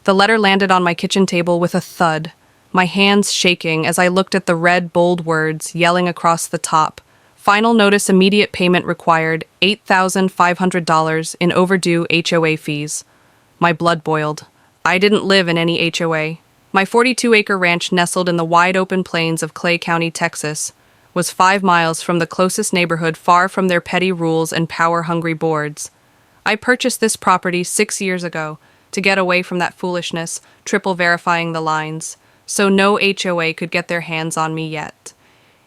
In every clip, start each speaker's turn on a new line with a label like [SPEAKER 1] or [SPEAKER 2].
[SPEAKER 1] The letter landed on my kitchen table with a thud, my hands shaking as I looked at the red, bold words yelling across the top. Final notice, immediate payment required, $8,500 in overdue HOA fees. My blood boiled. I didn't live in any HOA. My 42-acre ranch, nestled in the wide-open plains of Clay County, Texas, was 5 miles from the closest neighborhood, far from their petty rules and power-hungry boards. I purchased this property 6 years ago to get away from that foolishness, triple verifying the lines, so no HOA could get their hands on me yet.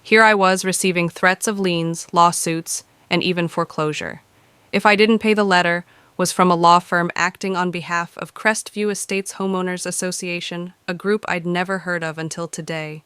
[SPEAKER 1] Here I was receiving threats of liens, lawsuits, and even foreclosure. If I didn't pay, the letter was from a law firm acting on behalf of Crestview Estates Homeowners Association, a group I'd never heard of until today.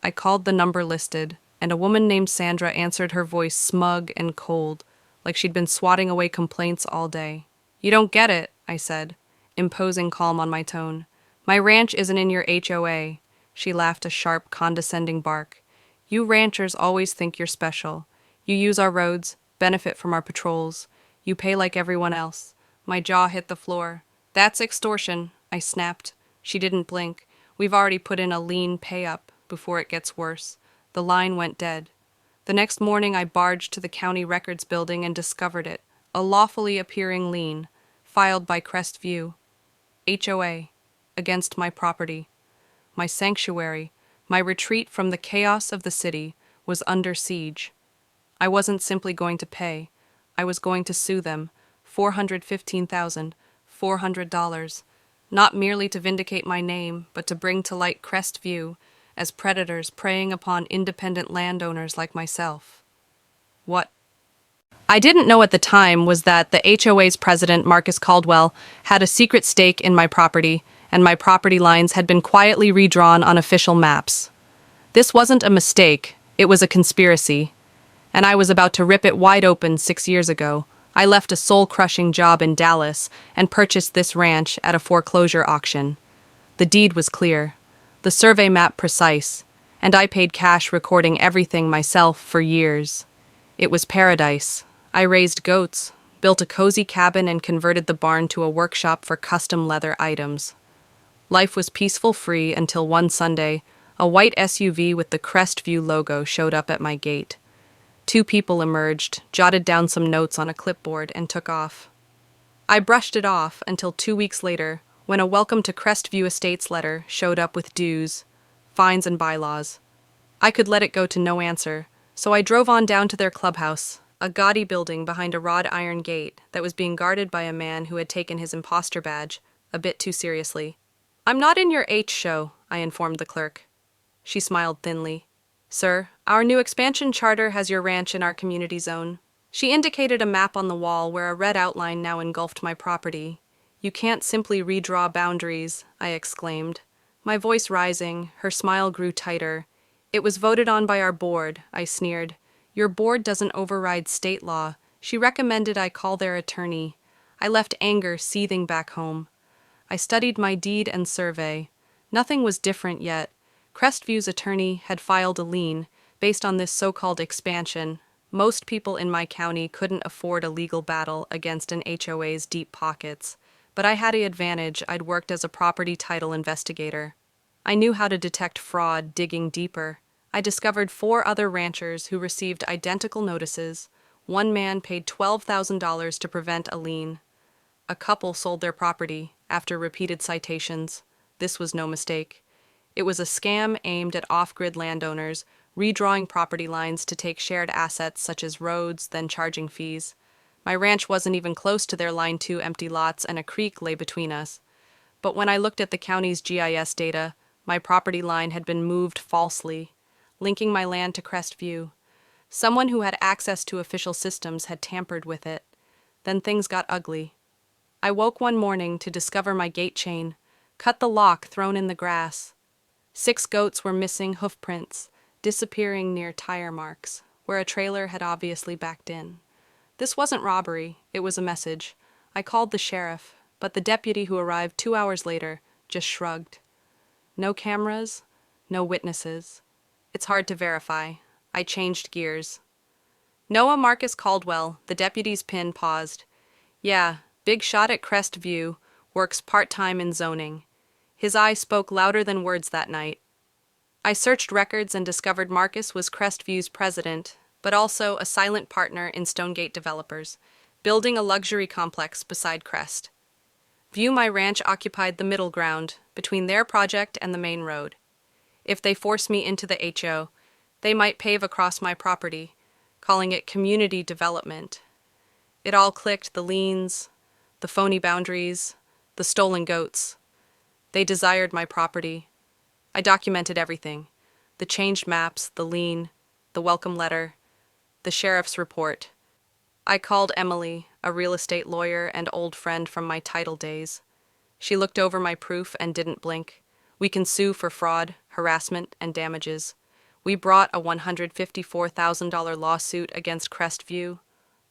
[SPEAKER 1] I called the number listed, and a woman named Sandra answered, her voice smug and cold, like she'd been swatting away complaints all day. "You don't get it," I said, imposing calm on my tone. "My ranch isn't in your HOA." She laughed a sharp, condescending bark. "You ranchers always think you're special. You use our roads, benefit from our patrols. You pay like everyone else." My jaw hit the floor. "That's extortion," I snapped. She didn't blink. "We've already put in a lien pay-up before it gets worse." The line went dead. The next morning I barged to the county records building and discovered it, a lawfully appearing lien, filed by Crestview HOA, against my property. My sanctuary, my retreat from the chaos of the city, was under siege. I wasn't simply going to pay. I was going to sue them, $415,400, not merely to vindicate my name, but to bring to light Crestview as predators preying upon independent landowners like myself. What I didn't know at the time was that the HOA's president, Marcus Caldwell, had a secret stake in my property, and my property lines had been quietly redrawn on official maps. This wasn't a mistake, it was a conspiracy, and I was about to rip it wide open 6 years ago. I left a soul-crushing job in Dallas and purchased this ranch at a foreclosure auction. The deed was clear, the survey map precise, and I paid cash, recording everything myself for years. It was paradise. I raised goats, built a cozy cabin, and converted the barn to a workshop for custom leather items. Life was peaceful, free, until one Sunday, a white SUV with the Crestview logo showed up at my gate. 2 people emerged, jotted down some notes on a clipboard, and took off. I brushed it off until 2 weeks later, when a welcome to Crestview Estates letter showed up with dues, fines, and bylaws. I could let it go to no answer, so I drove on down to their clubhouse, a gaudy building behind a wrought iron gate that was being guarded by a man who had taken his imposter badge a bit too seriously. "I'm not in your show," I informed the clerk. She smiled thinly. "Sir, our new expansion charter has your ranch in our community zone." She indicated a map on the wall where a red outline now engulfed my property. "You can't simply redraw boundaries," I exclaimed. My voice rising, her smile grew tighter. "It was voted on by our board," I sneered. "Your board doesn't override state law." She recommended I call their attorney. I left anger seething back home. I studied my deed and survey. Nothing was different yet. Crestview's attorney had filed a lien based on this so-called expansion. Most people in my county couldn't afford a legal battle against an HOA's deep pockets. But I had the advantage. I'd worked as a property title investigator. I knew how to detect fraud digging deeper. I discovered 4 other ranchers who received identical notices. One man paid $12,000 to prevent a lien. A couple sold their property after repeated citations. This was no mistake. It was a scam aimed at off-grid landowners, redrawing property lines to take shared assets such as roads, then charging fees. My ranch wasn't even close to their line 2 empty lots, and a creek lay between us. But when I looked at the county's GIS data, my property line had been moved falsely, linking my land to Crestview. Someone who had access to official systems had tampered with it. Then things got ugly. I woke one morning to discover my gate chain, cut the lock thrown in the grass. 6 goats were missing hoof prints, disappearing near tire marks, where a trailer had obviously backed in. This wasn't robbery, it was a message. I called the sheriff, but the deputy who arrived 2 hours later just shrugged. No cameras, no witnesses. It's hard to verify. I changed gears. "Noah Marcus Caldwell," the deputy's pin paused. "Yeah, big shot at Crestview. works part-time in zoning. His eye spoke louder than words that night. I searched records and discovered Marcus was Crestview's president, but also a silent partner in Stonegate Developers, building a luxury complex beside Crest. View My Ranch occupied the middle ground between their project and the main road. If they force me into the HO, they might pave across my property, calling it community development. It all clicked: the liens, the phony boundaries, the stolen goats. They desired my property. I documented everything: the changed maps, the lien, the welcome letter, the sheriff's report. I called Emily, a real estate lawyer and old friend from my title days. She looked over my proof and didn't blink. We can sue for fraud, harassment, and damages. We brought a $154,000 lawsuit against Crestview,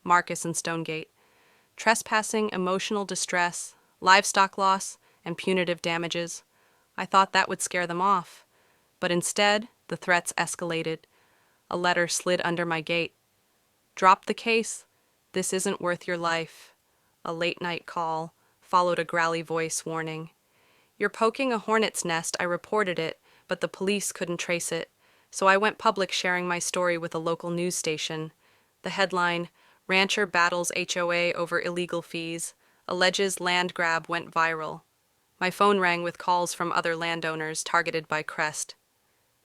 [SPEAKER 1] Marcus, and Stonegate. Trespassing, emotional distress, livestock loss, and punitive damages. I thought that would scare them off. But instead, the threats escalated. A letter slid under my gate. "Drop the case. This isn't worth your life." A late-night call followed a growly voice warning. "You're poking a hornet's nest." I reported it, but the police couldn't trace it. So I went public, sharing my story with a local news station. The headline, "Rancher Battles HOA Over Illegal Fees. Alleges Land Grab," went viral. My phone rang with calls from other landowners targeted by Crest.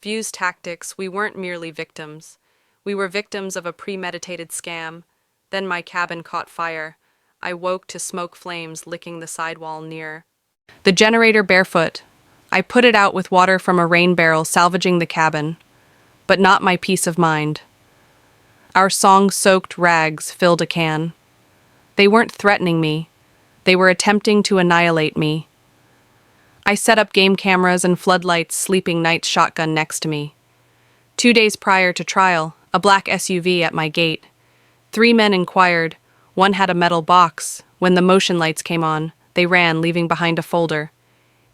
[SPEAKER 1] View's tactics: we weren't merely victims. We were victims of a premeditated scam. Then my cabin caught fire. I woke to smoke flames licking the sidewall near the generator barefoot. I put it out with water from a rain barrel, salvaging the cabin. But not my peace of mind. Our song-soaked rags filled a can. They weren't threatening me. They were attempting to annihilate me. I set up game cameras and floodlights, sleeping night's shotgun next to me. 2 days prior to trial, a black SUV at my gate. 3 men inquired. One had a metal box. When the motion lights came on, they ran, leaving behind a folder.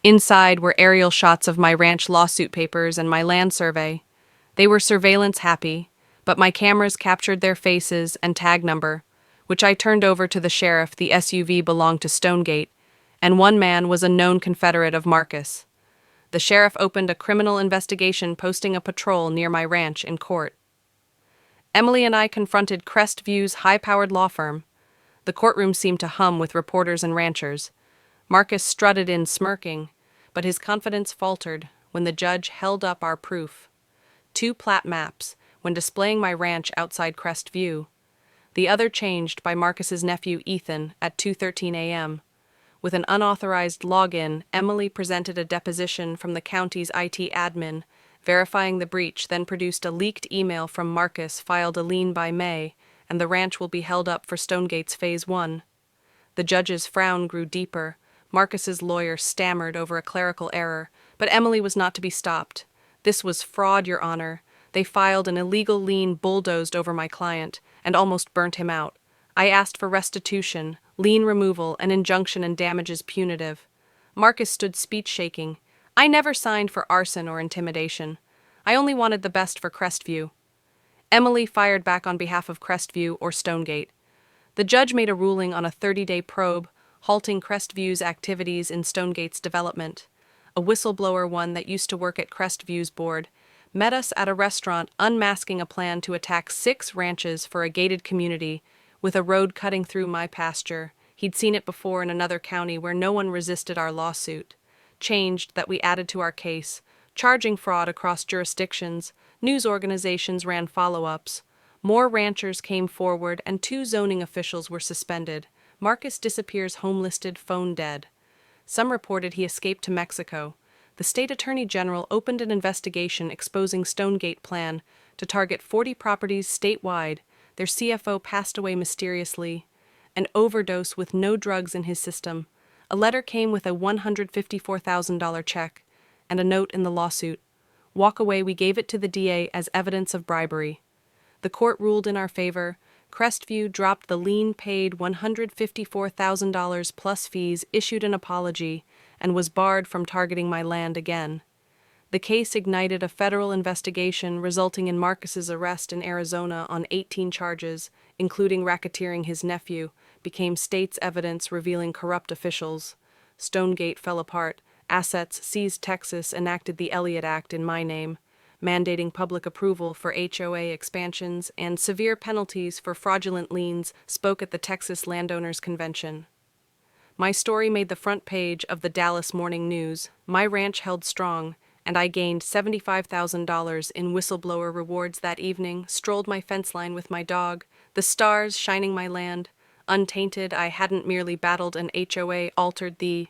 [SPEAKER 1] Inside were aerial shots of my ranch lawsuit papers and my land survey. They were surveillance happy, but my cameras captured their faces and tag number, which I turned over to the sheriff. The SUV belonged to Stonegate, and one man was a known Confederate of Marcus. The sheriff opened a criminal investigation, posting a patrol near my ranch in court. Emily and I confronted Crestview's high-powered law firm. The courtroom seemed to hum with reporters and ranchers. Marcus strutted in, smirking, but his confidence faltered when the judge held up our proof: 2 plat maps, when displaying my ranch outside Crestview. The other changed by Marcus's nephew Ethan at 2:13 a.m. With an unauthorized login, Emily presented a deposition from the county's IT admin, verifying the breach, then produced a leaked email from Marcus, filed a lien by May, and the ranch will be held up for Stonegate's Phase 1. The judge's frown grew deeper. Marcus's lawyer stammered over a clerical error, but Emily was not to be stopped. "This was fraud, Your Honor. They filed an illegal lien, bulldozed over my client, and almost burnt him out. I asked for restitution, lien removal, an injunction, and damages punitive." Marcus stood, speech shaking. "I never signed for arson or intimidation. I only wanted the best for Crestview." Emily fired back on behalf of Crestview or Stonegate. The judge made a ruling on a 30-day probe, halting Crestview's activities in Stonegate's development. A whistleblower, one that used to work at Crestview's board, met us at a restaurant, unmasking a plan to attack 6 ranches for a gated community with a road cutting through my pasture. He'd seen it before in another county where no one resisted our lawsuit. Changed that we added to our case, charging fraud across jurisdictions. News organizations ran follow-ups. More ranchers came forward, and 2 zoning officials were suspended. Marcus disappears, home-listed, phone dead. Some reported he escaped to Mexico. The state attorney general opened an investigation exposing Stonegate plan to target 40 properties statewide. Their CFO passed away mysteriously. An overdose with no drugs in his system. A letter came with a $154,000 check and a note in the lawsuit: "Walk away, we gave it to the DA as evidence of bribery." The court ruled in our favor. Crestview dropped the lien, paid $154,000 plus fees, issued an apology, and was barred from targeting my land again. The case ignited a federal investigation, resulting in Marcus's arrest in Arizona on 18 charges, including racketeering. His nephew became state's evidence, revealing corrupt officials. Stonegate fell apart, assets seized. Texas enacted the Elliott Act in my name, mandating public approval for HOA expansions and severe penalties for fraudulent liens. Spoke at the Texas Landowners Convention. My story made the front page of the Dallas Morning News. My ranch held strong, and I gained $75,000 in whistleblower rewards that evening. Strolled my fence line with my dog, the stars shining my land. Untainted, I hadn't merely battled an HOA, altered the